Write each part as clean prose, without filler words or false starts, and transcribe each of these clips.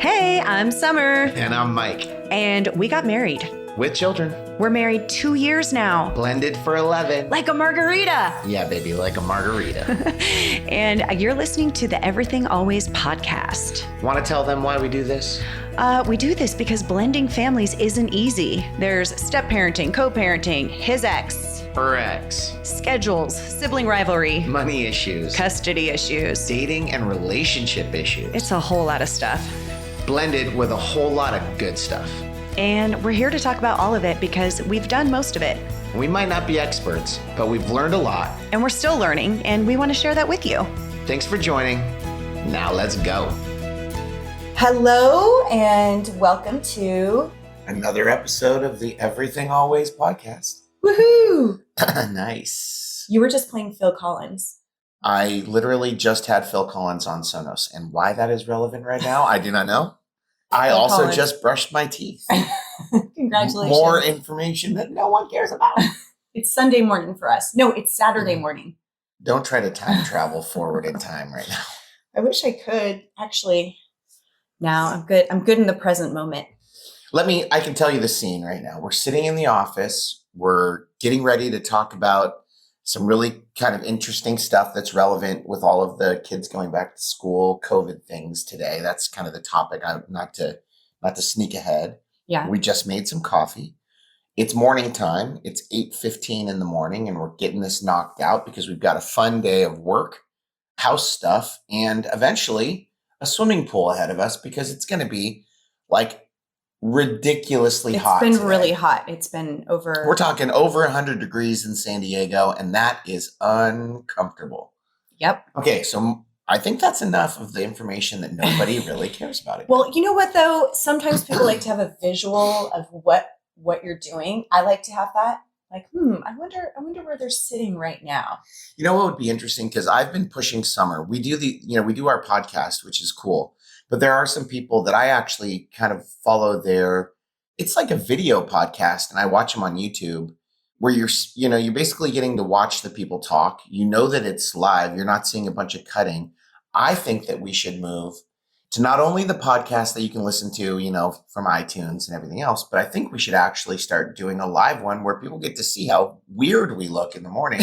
Hey, I'm Summer. And I'm Mike. And we got married. With children. We're married 2 years now. Blended for 11. Like a margarita. Yeah, baby, like a margarita. And you're listening to the Everything Always podcast. Want to tell them why we do this? We do this because blending families isn't easy. There's step-parenting, co-parenting, his ex, Her ex. schedules, sibling rivalry, Money issues. custody issues. Dating and relationship issues. It's a whole lot of stuff. Blended with a whole lot of good stuff. And we're here to talk about all of it because we've done most of it. We might not be experts, but we've learned a lot. And we're still learning, and we want to share that with you. Thanks for joining. Now let's go. Hello, and welcome to Another episode of the Everything Always podcast. Woohoo! Nice. You were just playing Phil Collins. I literally just had Phil Collins on Sonos, and why that is relevant right now, I do not know. I Phil also Collins. just brushed my teeth. Congratulations. More information that no one cares about. It's Sunday morning for us. No, it's Saturday morning. Don't try to time travel forward in time right now. I wish I could. Actually, now I'm good. I'm good in the present moment. I can tell you the scene right now. We're sitting in the office. We're getting ready to talk about some really kind of interesting stuff that's relevant with all of the kids going back to school, COVID things today. That's kind of the topic. Not to sneak ahead. Yeah. We just made some coffee. It's morning time. It's 8:15 in the morning, and we're getting this knocked out because we've got a fun day of work, house stuff, and eventually a swimming pool ahead of us because it's going to be like ridiculously hot. It's been today. really hot. It's been over. We're talking over 100 degrees in San Diego, and that is uncomfortable. Yep. Okay, so I think that's enough of the information that nobody really cares about it. Well, you know what though? Sometimes people like to have a visual of what you're doing. I like to have that. Like, I wonder where they're sitting right now. You know what would be interesting? Because I've been pushing Summer. We do our podcast, which is cool. But there are some people that I actually kind of follow it's like a video podcast, and I watch them on YouTube where you're basically getting to watch the people talk. You know that it's live. You're not seeing a bunch of cutting. I think that we should move to not only the podcast that you can listen to, from iTunes and everything else, but I think we should actually start doing a live one where people get to see how weird we look in the morning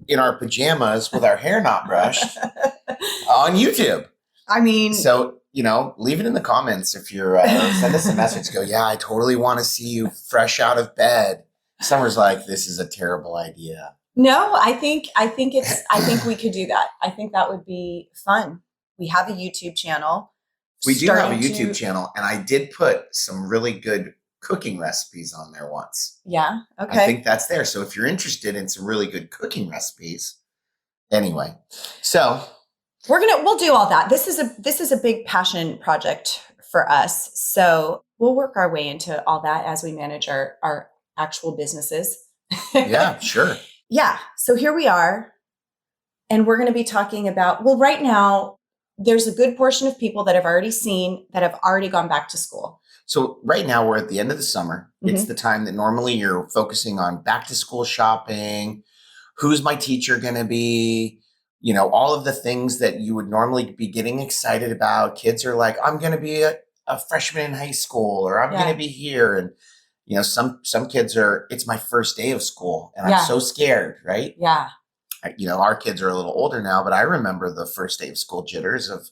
in our pajamas with our hair not brushed on YouTube. I mean, so, leave it in the comments if you're, send us a message. Go, yeah, I totally want to see you fresh out of bed. Summer's like, this is a terrible idea. no, I think we could do that. I think that would be fun. We have a YouTube channel. We do have a YouTube channel, and I did put some really good cooking recipes on there once. Yeah. Okay. I think that's there. So if you're interested in some really good cooking recipes, anyway, so we'll do all that. This is a big passion project for us. So we'll work our way into all that as we manage our actual businesses. yeah, sure. Yeah. So here we are, and we're going to be talking about, well, right now, there's a good portion of people that have already gone back to school. So right now we're at the end of the summer. Mm-hmm. It's the time that normally you're focusing on back to school shopping. Who's my teacher going to be? All of the things that you would normally be getting excited about. Kids are like, I'm going to be a freshman in high school, or I'm going to be here. And, some kids it's my first day of school and I'm so scared. Right. Yeah. Our kids are a little older now, but I remember the first day of school jitters of,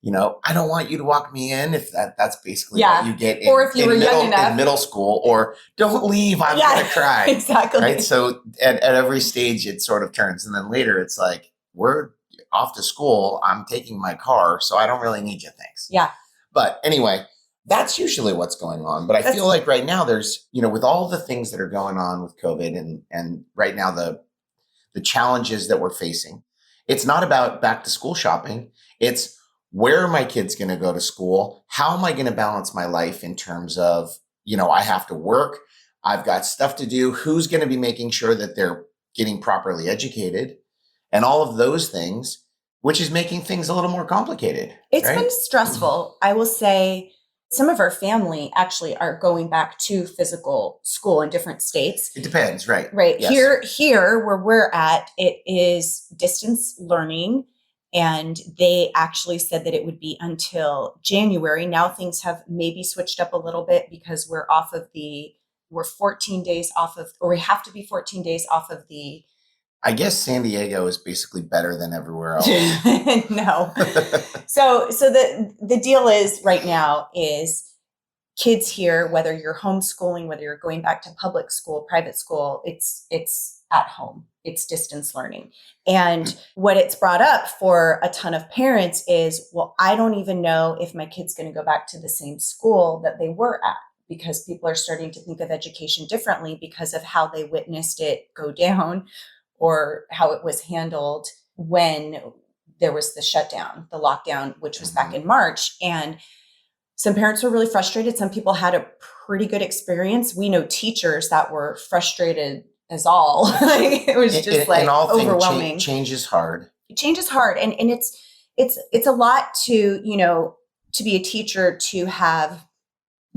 I don't want you to walk me in, if that's basically what you get or if you were young enough in middle school, or don't leave, I'm going to cry. Exactly. Right. So at every stage it sort of turns. And then later it's like, we're off to school. I'm taking my car, so I don't really need you. Thanks. Yeah. But anyway, that's usually what's going on. But I feel like right now there's, with all the things that are going on with COVID and right now the challenges that we're facing, it's not about back to school shopping. It's where are my kids going to go to school? How am I going to balance my life in terms of, I have to work. I've got stuff to do. Who's going to be making sure that they're getting properly educated and all of those things, which is making things a little more complicated. It's been stressful. I will say some of our family actually are going back to physical school in different states. It depends, right? Right. Yes. Here where we're at, it is distance learning. And they actually said that it would be until January. Now things have maybe switched up a little bit because we're 14 days off of, or we have to be 14 days off of the. I guess San Diego is basically better than everywhere else. No. So the deal is right now is kids here, whether you're homeschooling, whether you're going back to public school, private school, it's at home. It's distance learning. And what it's brought up for a ton of parents is, well, I don't even know if my kid's going to go back to the same school that they were at, because people are starting to think of education differently because of how they witnessed it go down or how it was handled when there was the shutdown, the lockdown, which was back in March. And some parents were really frustrated. Some people had a pretty good experience. We know teachers that were frustrated as all. It was just like overwhelming. Change is hard. Change is hard. And it's a lot to be a teacher, to have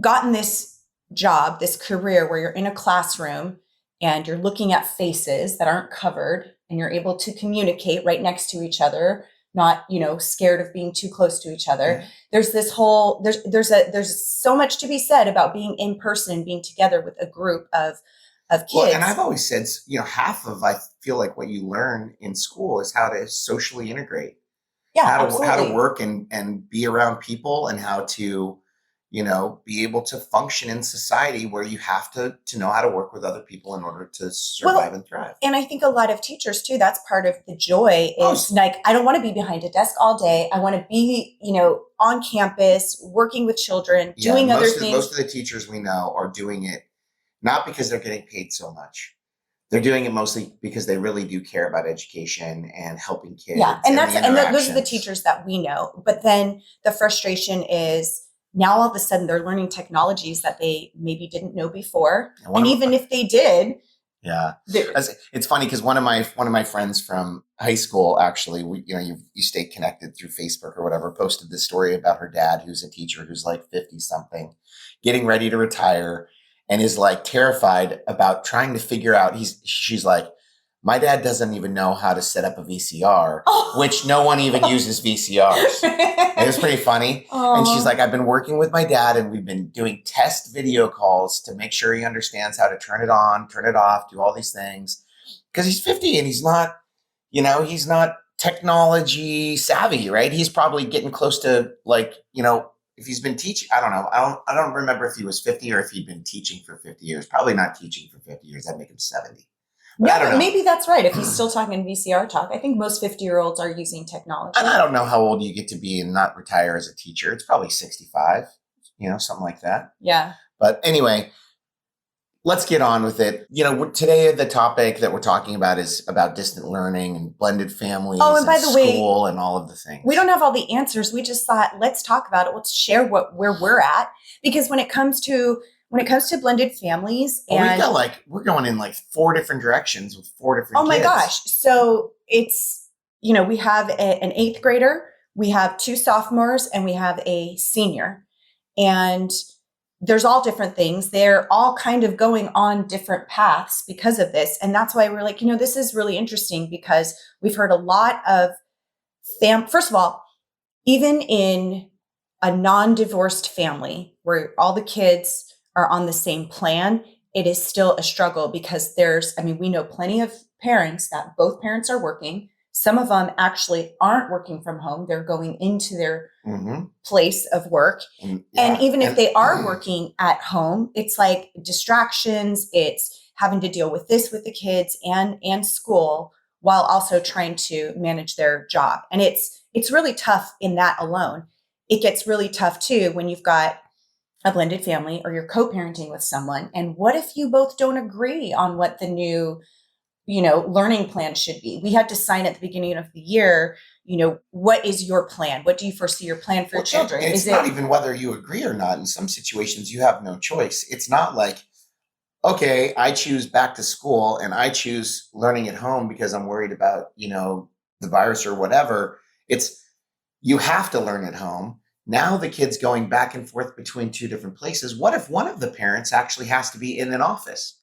gotten this job, this career where you're in a classroom and you're looking at faces that aren't covered and you're able to communicate right next to each other, not, scared of being too close to each other. Yeah. There's this whole, there's so much to be said about being in person and being together with a group of kids. Well, and I've always said, half of, I feel like what you learn in school is how to socially integrate. Yeah, how to work and be around people, and how to, be able to function in society where you have to know how to work with other people in order to survive and thrive. And I think a lot of teachers too, that's part of the joy is like, I don't want to be behind a desk all day. I want to be, on campus, working with children, doing other things. Most of the teachers we know are doing it not because they're getting paid so much. They're doing it mostly because they really do care about education and helping kids. Yeah, and those are the teachers that we know. But then the frustration is, now all of a sudden they're learning technologies that they maybe didn't know before. And even if they did. Yeah. It's funny because one of my friends from high school, actually, you stay connected through Facebook or whatever, posted this story about her dad, who's a teacher, who's like 50 something, getting ready to retire, and is like terrified about trying to figure out, she's like, my dad doesn't even know how to set up a VCR, which no one even uses VCRs. It was pretty funny. And she's like, I've been working with my dad and we've been doing test video calls to make sure he understands how to turn it on, turn it off, do all these things. Because he's 50 and he's not technology savvy, right? He's probably getting close to if he's been teaching, I don't know. I don't remember if he was 50 or if he'd been teaching for 50 years. Probably not teaching for 50 years. That'd make him 70. Yeah, maybe that's right. If he's still talking VCR talk, I think most 50-year-olds are using technology. And I don't know how old you get to be and not retire as a teacher. It's probably 65, something like that. Yeah. But anyway, let's get on with it. Today the topic that we're talking about is about distant learning and blended families and by the school way, and all of the things. We don't have all the answers. We just thought, let's talk about it. Let's share where we're at. Because when it comes to blended families, and we're going in like 4 different directions with 4 different kids. Oh my gosh. So it's, we have an 8th grader, we have 2 sophomores, and we have a senior. And there's all different things. They're all kind of going on different paths because of this. And that's why we're like, this is really interesting, because we've heard a lot of first of all, even in a non-divorced family where all the kids are on the same plan, it is still a struggle, because we know plenty of parents that both parents are working. Some of them actually aren't working from home. They're going into their place of work. And even if they are working at home, it's like distractions. It's having to deal with this with the kids and school, while also trying to manage their job. And it's really tough in that alone. It gets really tough too when you've got a blended family or you're co-parenting with someone. And what if you both don't agree on what the new, learning plan should be? We had to sign at the beginning of the year, what is your plan? What do you foresee your plan for your children? And it's not even whether you agree or not. In some situations, you have no choice. It's not like, okay, I choose back to school and I choose learning at home because I'm worried about, the virus or whatever. It's, you have to learn at home. Now the kid's going back and forth between 2 different places. What if one of the parents actually has to be in an office,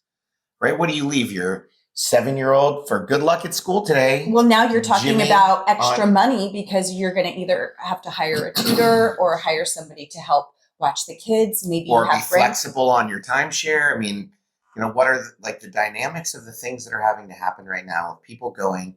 right? What do you leave your 7-year-old for good luck at school today. Well, now you're talking Jimmy about extra money because you're going to either have to hire a tutor or hire somebody to help watch the kids. Maybe or you be have friends. flexible on your timeshare. I mean, what are like the dynamics of the things that are having to happen right now? People going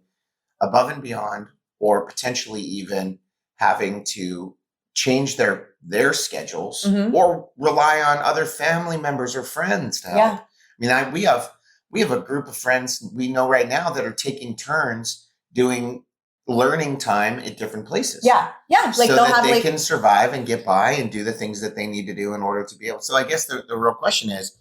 above and beyond, or potentially even having to change their schedules or rely on other family members or friends to help. Yeah. I mean, we have a group of friends we know right now that are taking turns doing learning time at different places. Yeah. Yeah. Like so they'll that have they can survive and get by and do the things that they need to do in order to be able. So I guess the real question is,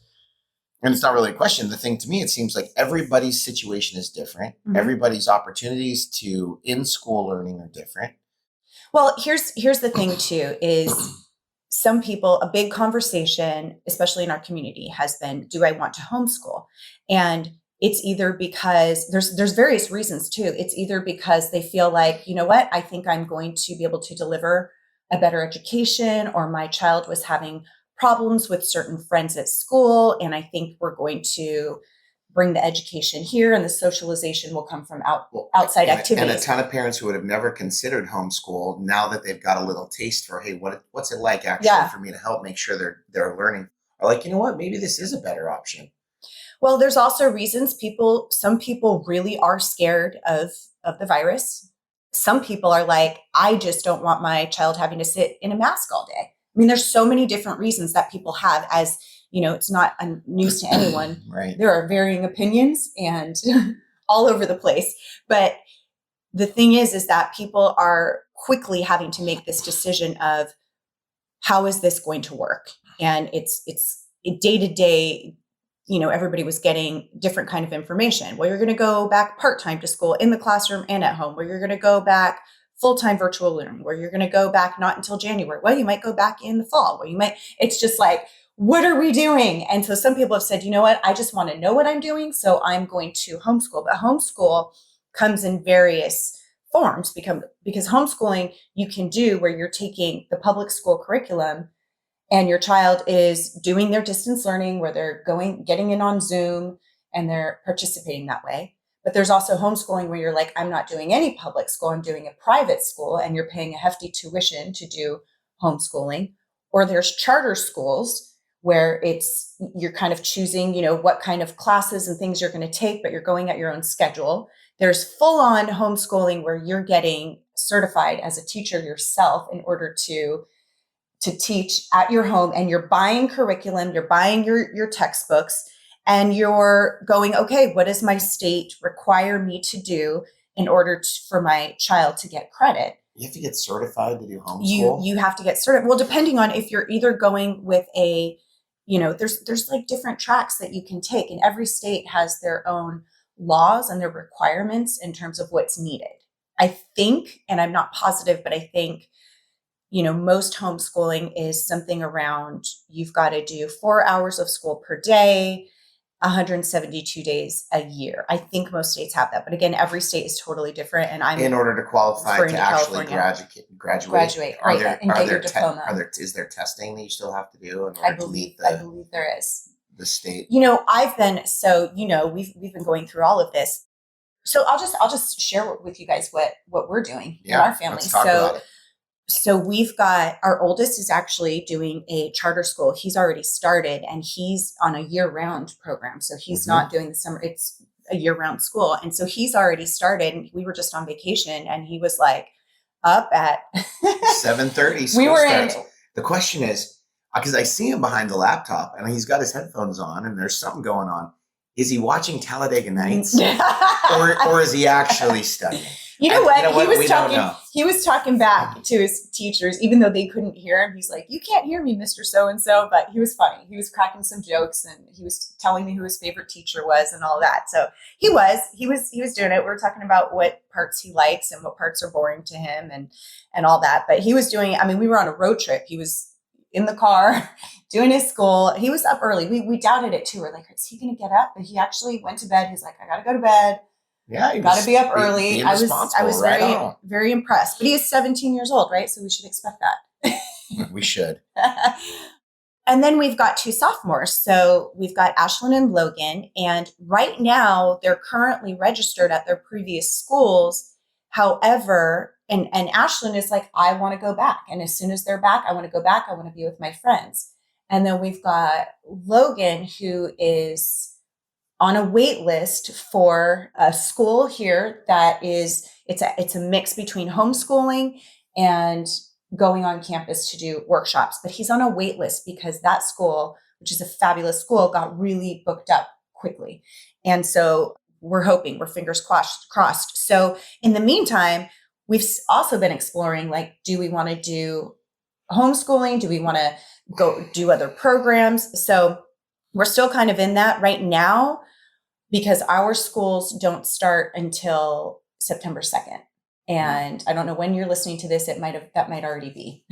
and it's not really a question, the thing to me, it seems like everybody's situation is different. Everybody's opportunities to in-school learning are different. Well, here's the thing too, is some people, a big conversation, especially in our community, has been, do I want to homeschool? And it's either because there's various reasons too. It's either because they feel like, you know what, I think I'm going to be able to deliver a better education, or my child was having problems with certain friends at school, and I think we're going to bring the education here, and the socialization will come from outside activities. And a ton of parents who would have never considered homeschool, now that they've got a little taste for, hey, what's it like actually for me to help make sure they're learning, are like, you know what, maybe this is a better option. Well, there's also reasons some people really are scared of the virus. Some people are like, I just don't want my child having to sit in a mask all day. I mean, there's so many different reasons that people have, as it's not news to anyone. Right. There are varying opinions and all over the place. But the thing is that people are quickly having to make this decision of, how is this going to work? And it's day to day, everybody was getting different kind of information. Well, you're going to go back part-time to school in the classroom and at home, where you're going to go back full-time virtual learning, where you're going to go back not until January. Well, you might go back in the fall, it's just like, what are we doing? And so some people have said, you know what, I just want to know what I'm doing, so I'm going to homeschool. But homeschool comes in various forms, because homeschooling you can do where you're taking the public school curriculum and your child is doing their distance learning, where they're getting in on Zoom and they're participating that way. But there's also homeschooling where you're like, I'm not doing any public school, I'm doing a private school, and you're paying a hefty tuition to do homeschooling. Or there's charter schools where you're kind of choosing, what kind of classes and things you're going to take, but you're going at your own schedule. There's full-on homeschooling where you're getting certified as a teacher yourself in order to teach at your home, and you're buying curriculum, you're buying your textbooks, and you're going, okay, what does my state require me to do in order for my child to get credit? You have to get certified to do homeschool? You have to get certified. Well, depending on if you're either going with there's like different tracks that you can take, and every state has their own laws and their requirements in terms of what's needed. I think, and I'm not positive, but I think, most homeschooling is something around, you've got to do 4 hours of school per day, 172 days a year. I think most states have that. But again, every state is totally different. And I'm in order to qualify to actually graduate, right, and get your diploma. Is there testing that you still have to do in order I believe there is. The state. I've been, we've been going through all of this. So I'll just share with you guys what we're doing in our family. Let's talk about it. So we've got, our oldest is actually doing a charter school. He's already started, and he's on a year-round program. So he's not doing the summer, it's a year-round school. And so he's already started, and we were just on vacation, and he was like up at 7:30. We were in. The question is, because I see him behind the laptop and he's got his headphones on and there's something going on. Is he watching Talladega Nights or is he actually studying? He was talking back to his teachers, even though they couldn't hear him. He's like, you can't hear me, Mr. So-and-so, but he was funny. He was cracking some jokes, and he was telling me who his favorite teacher was and all that. So he was doing it. We were talking about what parts he likes and what parts are boring to him and all that. But he was doing, we were on a road trip. He was in the car doing his school. He was up early. We doubted it too. We're like, is he going to get up? But he actually went to bed. He's like, I got to go to bed. Yeah, got to be up early. I was right very impressed. But he is 17 years old, right? So we should expect that. We should. And then we've got two sophomores. So we've got Ashlyn and Logan. And right now they're currently registered at their previous schools. However, and Ashlyn is like, I want to go back. And as soon as they're back, I want to go back. I want to be with my friends. And then we've got Logan, who is on a wait list for a school here that is, it's a mix between homeschooling and going on campus to do workshops, but he's on a wait list because that school, which is a fabulous school, got really booked up quickly. And so we're fingers crossed. So in the meantime, we've also been exploring, like, do we want to do homeschooling? Do we want to go do other programs? So we're still kind of in that right now because our schools don't start until September 2nd. And I don't know when you're listening to this, that might already be.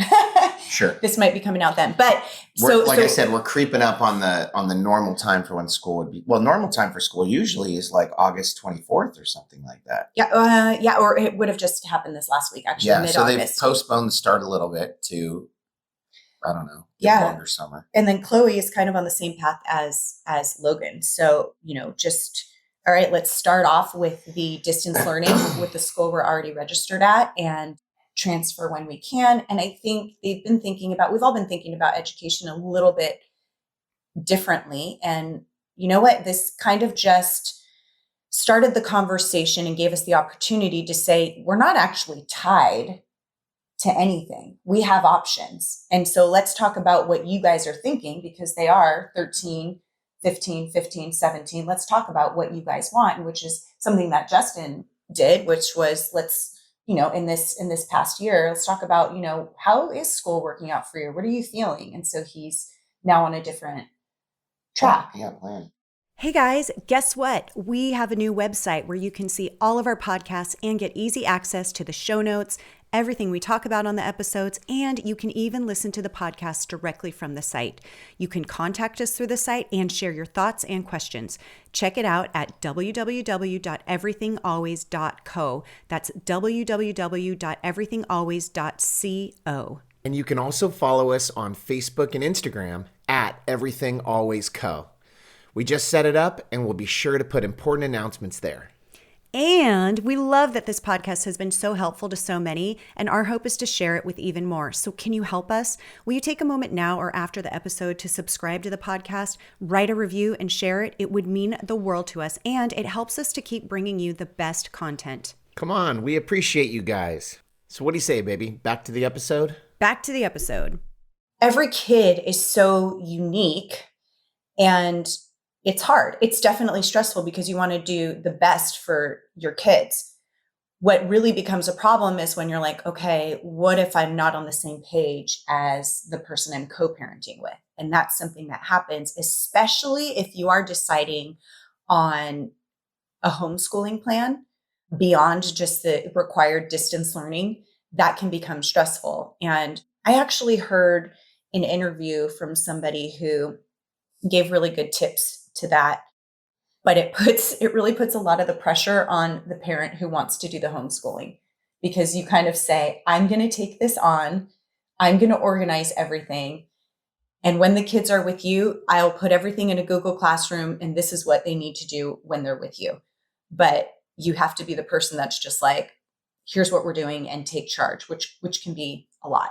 Sure. This might be coming out then. But I said, we're creeping up on the normal time for when school would be. Well, normal time for school usually is like August 24th or something like that. Yeah, or it would have just happened this last week, actually. Yeah, so they've postponed the start a little bit to, I don't know, longer summer. And then Chloe is kind of on the same path as Logan. So, just all right, let's start off with the distance learning with the school we're already registered at and transfer when we can. And I think we've all been thinking about education a little bit differently. And you know what? This kind of just started the conversation and gave us the opportunity to say, we're not actually tied to anything. We have options. And so let's talk about what you guys are thinking, because they are 13, 15, 17. Let's talk about what you guys want, and which is something that Justin did, which was in this past year, let's talk about, how is school working out for you? What are you feeling? And so he's now on a different track. Yeah, plan. Hey guys, guess what? We have a new website where you can see all of our podcasts and get easy access to the show notes, everything we talk about on the episodes, and you can even listen to the podcast directly from the site. You can contact us through the site and share your thoughts and questions. Check it out at www.everythingalways.co. That's www.everythingalways.co. And you can also follow us on Facebook and Instagram at Everything Always Co. We just set it up, and we'll be sure to put important announcements there. And we love that this podcast has been so helpful to so many, and our hope is to share it with even more. So can you help us? Will you take a moment now or after the episode to subscribe to the podcast, write a review, and share it? It would mean the world to us, and it helps us to keep bringing you the best content. Come on, we appreciate you guys. So what do you say, baby? Back to the episode? Back to the episode. Every kid is so unique, and it's hard. It's definitely stressful because you want to do the best for your kids. What really becomes a problem is when you're like, okay, what if I'm not on the same page as the person I'm co-parenting with? And that's something that happens, especially if you are deciding on a homeschooling plan beyond just the required distance learning. That can become stressful. And I actually heard an interview from somebody who gave really good tips to that, but it really puts a lot of the pressure on the parent who wants to do the homeschooling, because you kind of say, I'm going to take this on, I'm going to organize everything, and when the kids are with you, I'll put everything in a Google Classroom, and this is what they need to do when they're with you. But you have to be the person that's just like, here's what we're doing, and take charge, which can be a lot.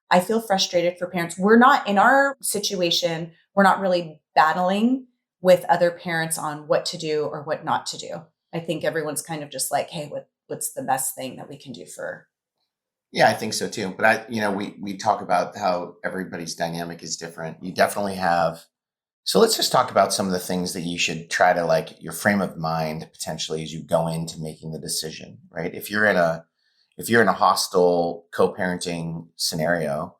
I feel frustrated for parents. We're not, in our situation, we're not really battling with other parents on what to do or what not to do. I think everyone's kind of just like, hey, what's the best thing that we can do for? Yeah, I think so too. But we talk about how everybody's dynamic is different. You definitely have. So let's just talk about some of the things that you should try to, like, your frame of mind potentially as you go into making the decision, right? If you're in a hostile co-parenting scenario,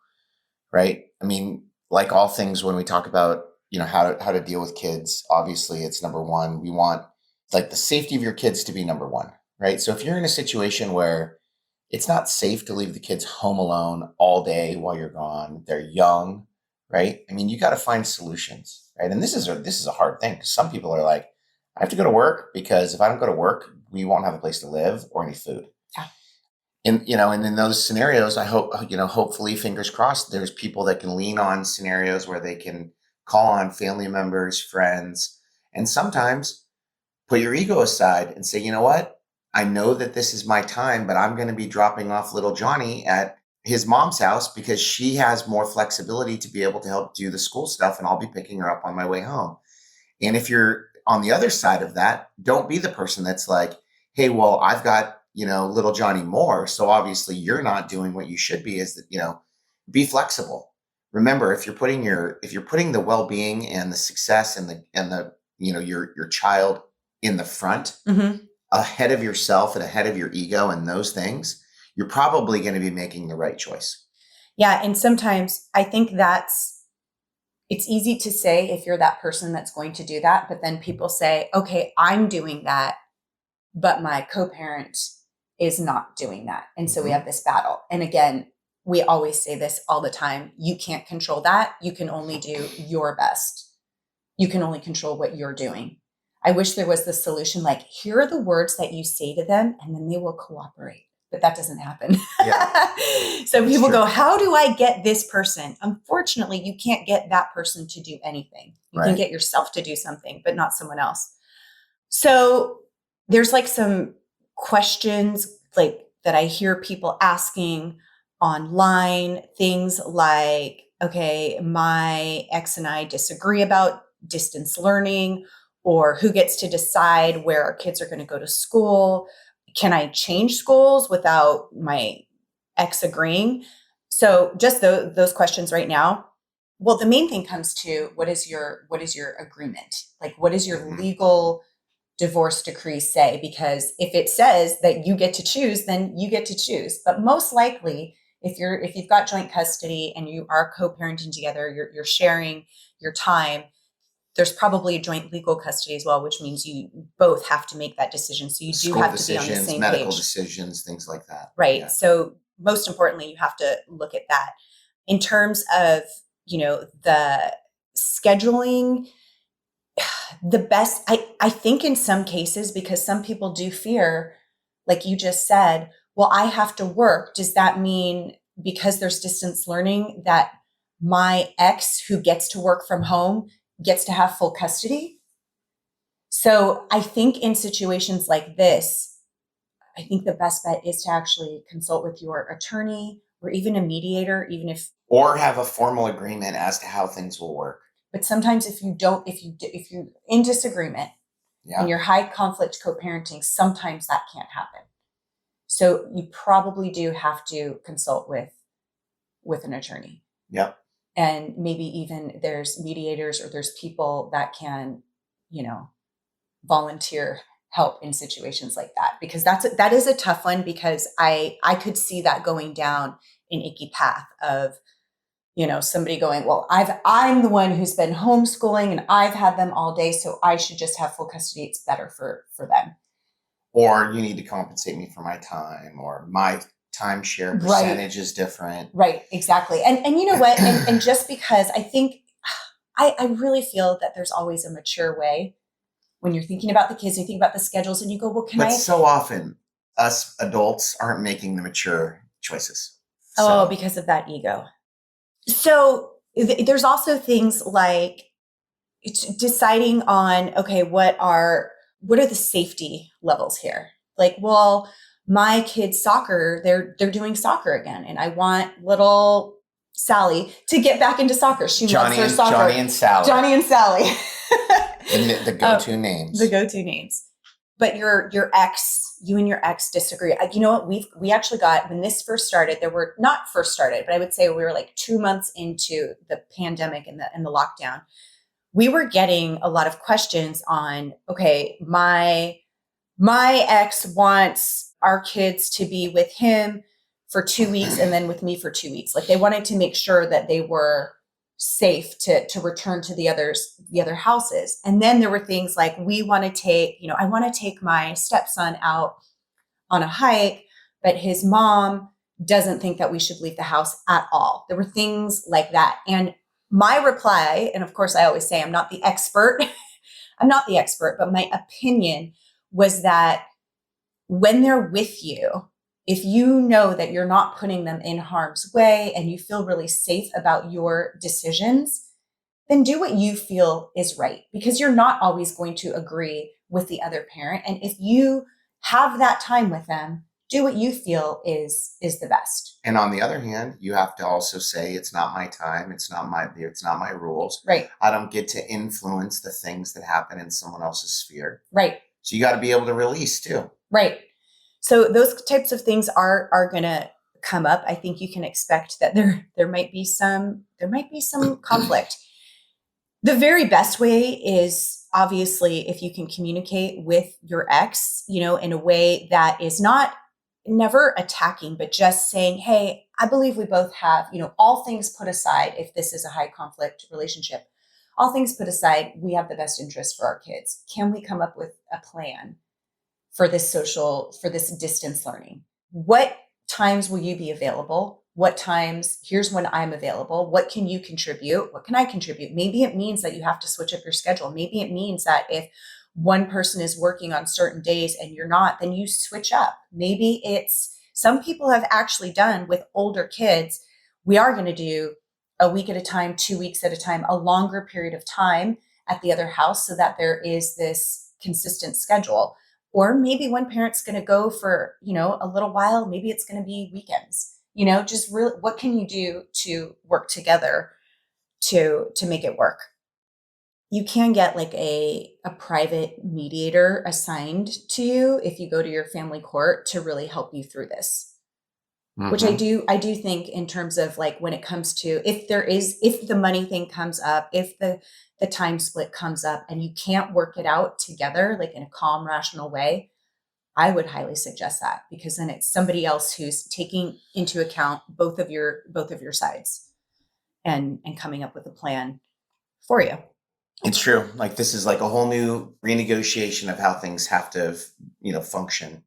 right? I mean, like all things, when we talk about, how to deal with kids, obviously it's number one. We want, like, the safety of your kids to be number one, right? So if you're in a situation where it's not safe to leave the kids home alone all day while you're gone, they're young, right? I mean, you got to find solutions, right? And this is a hard thing, because some people are like, I have to go to work because if I don't go to work, we won't have a place to live or any food. Yeah. and in those scenarios, I hope, hopefully, fingers crossed, there's people that can lean on scenarios where they can call on family members, friends, and sometimes put your ego aside and say, you know what? I know that this is my time, but I'm going to be dropping off little Johnny at his mom's house because she has more flexibility to be able to help do the school stuff, and I'll be picking her up on my way home. And if you're on the other side of that, don't be the person that's like, hey, well, I've got, little Johnny more. So obviously you're not doing what you should be. Is that, be flexible. Remember, if you're putting the well-being and the success and the your child in the front, Mm-hmm. ahead of yourself and ahead of your ego and those things, you're probably going to be making the right choice. Yeah. And sometimes I think it's easy to say if you're that person that's going to do that, but then people say, okay, I'm doing that, but my co-parent is not doing that. And so we have this battle. And again, we always say this all the time. You can't control that. You can only do your best. You can only control what you're doing. I wish there was the solution, like, here are the words that you say to them, and then they will cooperate. But that doesn't happen. Yeah. So people true. go, how do I get this person? Unfortunately, you can't get that person to do anything. You can Right. get yourself to do something, but not someone else. So there's like some questions like that I hear people asking online, things like, okay, my ex and I disagree about distance learning, or who gets to decide where our kids are going to go to school. Can I change schools without my ex agreeing? So just those questions right now. Well, the main thing comes to what is your agreement? Like, what does your legal divorce decree say? Because if it says that you get to choose, then you get to choose. But most likely, if you've got joint custody and you are co-parenting together, you're sharing your time, there's probably a joint legal custody as well, which means you both have to make that decision. So you do School have to be on the decisions, same medical page. decisions, things like that. Right. Yeah. So most importantly, you have to look at that. In terms of, the scheduling, the best, I think in some cases, because some people do fear, like you just said, well, I have to work. Does that mean because there's distance learning that my ex who gets to work from home gets to have full custody? So I think in situations like this, I think the best bet is to actually consult with your attorney or even a mediator, even if, Or have a formal agreement as to how things will work. but sometimes if you're in disagreement Yeah. and you're high conflict co-parenting, sometimes that can't happen. So you probably do have to consult with an attorney. Yep. And maybe even there's mediators or there's people that can, volunteer help in situations like that, because that is a tough one, because I could see that going down an icky path of, somebody going, well, I'm the one who's been homeschooling and I've had them all day, so I should just have full custody. It's better for them. Or you need to compensate me for my time, or my timeshare percentage is different. Right, exactly. And you know what? And just because I think, I really feel that there's always a mature way when you're thinking about the kids, you think about the schedules and you go, well, But so often us adults aren't making the mature choices. Oh, So, because of that ego. So there's also things like deciding on, okay, what are the safety levels here? Like, well, my kids' soccer, they're doing soccer again, and I want little Sally to get back into soccer. She loves her soccer. Johnny and Sally. Johnny and Sally. The go-to names. The go-to names. But you and your ex disagree. You know what? We actually got, when this first started, not first started, but I would say we were like 2 months into the pandemic and the lockdown. We were getting a lot of questions on, okay, my ex wants our kids to be with him for 2 weeks and then with me for 2 weeks. Like, they wanted to make sure that they were safe to return to the other houses. And then there were things like, I want to take my stepson out on a hike, but his mom doesn't think that we should leave the house at all. There were things like that. And my reply, and of course I always say I'm not the expert, but my opinion was that when they're with you if you know that you're not putting them in harm's way and you feel really safe about your decisions, then do what you feel is right, because you're not always going to agree with the other parent. And if you have that time with them, do what you feel is the best. And on the other hand, you have to also say, it's not my time. It's not my rules. Right. I don't get to influence the things that happen in someone else's sphere. Right. So you got to be able to release too. Right. So those types of things are going to come up. I think you can expect that there might be some conflict. The very best way is obviously if you can communicate with your ex, in a way that is never attacking, but just saying, hey, I believe we both have, all things put aside, if this is a high conflict relationship, all things put aside, we have the best interest for our kids. Can we come up with a plan for this distance learning? What times will you be available? What times, here's when I'm available. What can you contribute? What can I contribute? Maybe it means that you have to switch up your schedule. Maybe it means that if one person is working on certain days and you're not, then you switch up. Maybe some people have actually done with older kids, we are going to do a week at a time, 2 weeks at a time, a longer period of time at the other house so that there is this consistent schedule. Or maybe one parent's going to go for, a little while. Maybe it's going to be weekends, just really, what can you do to work together to make it work? You can get like a private mediator assigned to you if you go to your family court to really help you through this. Mm-hmm. Which I do think in terms of like when it comes to if the money thing comes up, if the time split comes up and you can't work it out together, like in a calm, rational way, I would highly suggest that, because then it's somebody else who's taking into account both of your sides and coming up with a plan for you. It's true. Like this is like a whole new renegotiation of how things have to, function.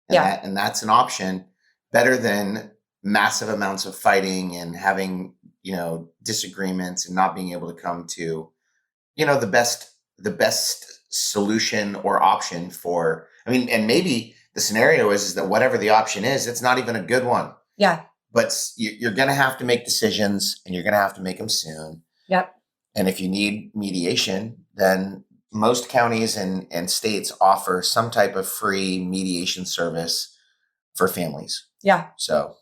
And that's an option better than massive amounts of fighting and having, disagreements and not being able to come to, the best solution or option for, and maybe the scenario is that whatever the option is, it's not even a good one. Yeah. But you're going to have to make decisions and you're going to have to make them soon. Yep. And if you need mediation, then most counties and states offer some type of free mediation service for families. Yeah. So.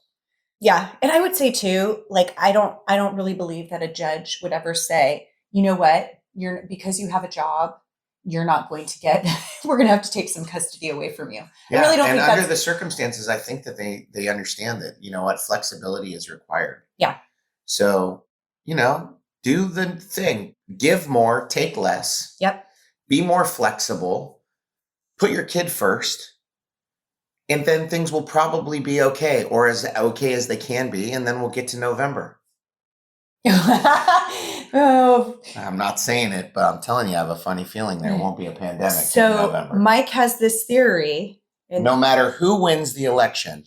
Yeah. And I would say too, like, I don't really believe that a judge would ever say, you know what, because you have a job, you're not going to we're going to have to take some custody away from you. Yeah. I really don't and think under the circumstances, I think that they understand that, flexibility is required. Yeah. So, do the thing, give more, take less. Yep. Be more flexible, put your kid first, and then things will probably be okay, or as okay as they can be. And then we'll get to November. Oh. I'm not saying it, but I'm telling you, I have a funny feeling there won't be a pandemic in So November. Mike has this theory. No matter who wins the election,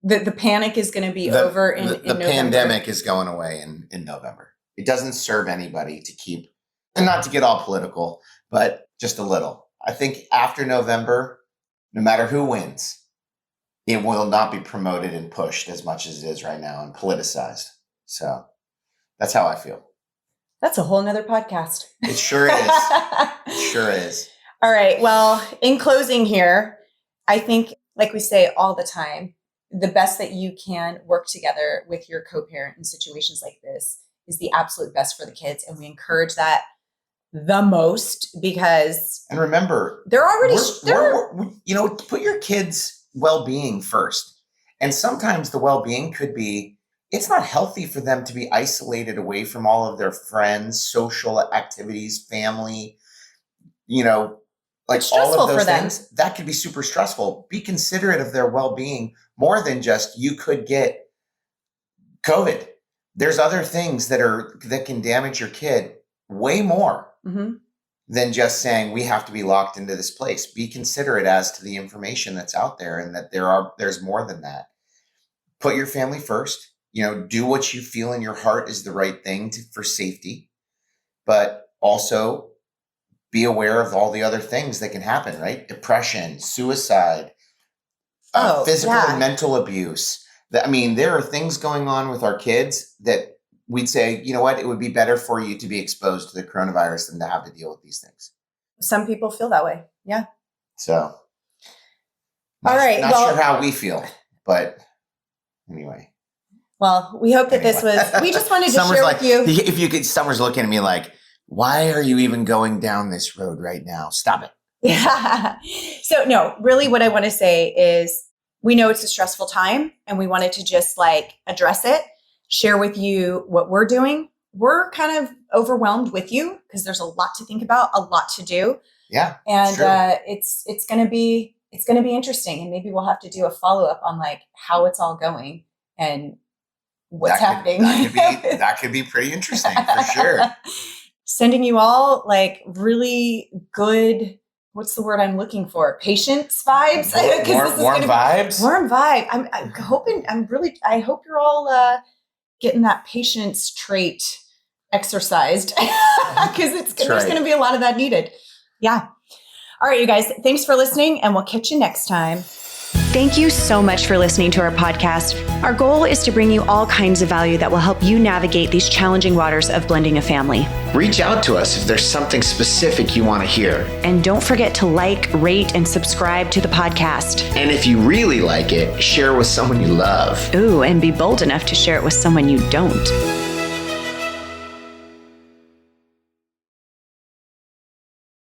the panic is going to be over in the November. Pandemic is going away in November. It doesn't serve anybody to keep, and not to get all political, but just a little. I think after November, no matter who wins, it will not be promoted and pushed as much as it is right now and politicized. So that's how I feel. That's a whole nother podcast. It sure is. It sure is. All right. Well, in closing here, I think, like we say all the time, the best that you can work together with your co-parent in situations like this is the absolute best for the kids. And we encourage that the most, because and remember, they're already put your kids' well-being first. And sometimes the well-being could be, it's not healthy for them to be isolated away from all of their friends, social activities, family, like all of those things. That could be super stressful. Be considerate of their well-being more than just you could get COVID. There's other things that can damage your kid way more than just saying we have to be locked into this place. Be considerate as to the information that's out there and that there's more than that. Put your family first. Do what you feel in your heart is the right thing for safety, but also be aware of all the other things that can happen, right? Depression, suicide, physical yeah. and mental abuse. I mean, there are things going on with our kids that we'd say, you know what, it would be better for you to be exposed to the coronavirus than to have to deal with these things. Some people feel that way. Yeah. So, All right. Not sure how we feel, but anyway. Well, we hope that this was, we just wanted to share with you. If you could, Summer's looking at me like, why are you even going down this road right now? Stop it. Yeah. So no, really what I want to say is we know it's a stressful time and we wanted to just like address it, share with you what we're doing. We're kind of overwhelmed with you because there's a lot to think about, a lot to do. Yeah. And it's going to be interesting, and maybe we'll have to do a follow-up on like how it's all going and what's happening. That could be pretty interesting for sure. Sending you all like really good, what's the word I'm looking for? Patience vibes. Warm vibes. Warm vibe. I'm hoping, I hope you're all getting that patience trait exercised because there's going to be a lot of that needed. Yeah. All right, you guys, thanks for listening, and we'll catch you next time. Thank you so much for listening to our podcast. Our goal is to bring you all kinds of value that will help you navigate these challenging waters of blending a family. Reach out to us if there's something specific you want to hear. And don't forget to like, rate, and subscribe to the podcast. And if you really like it, share with someone you love. Ooh, and be bold enough to share it with someone you don't.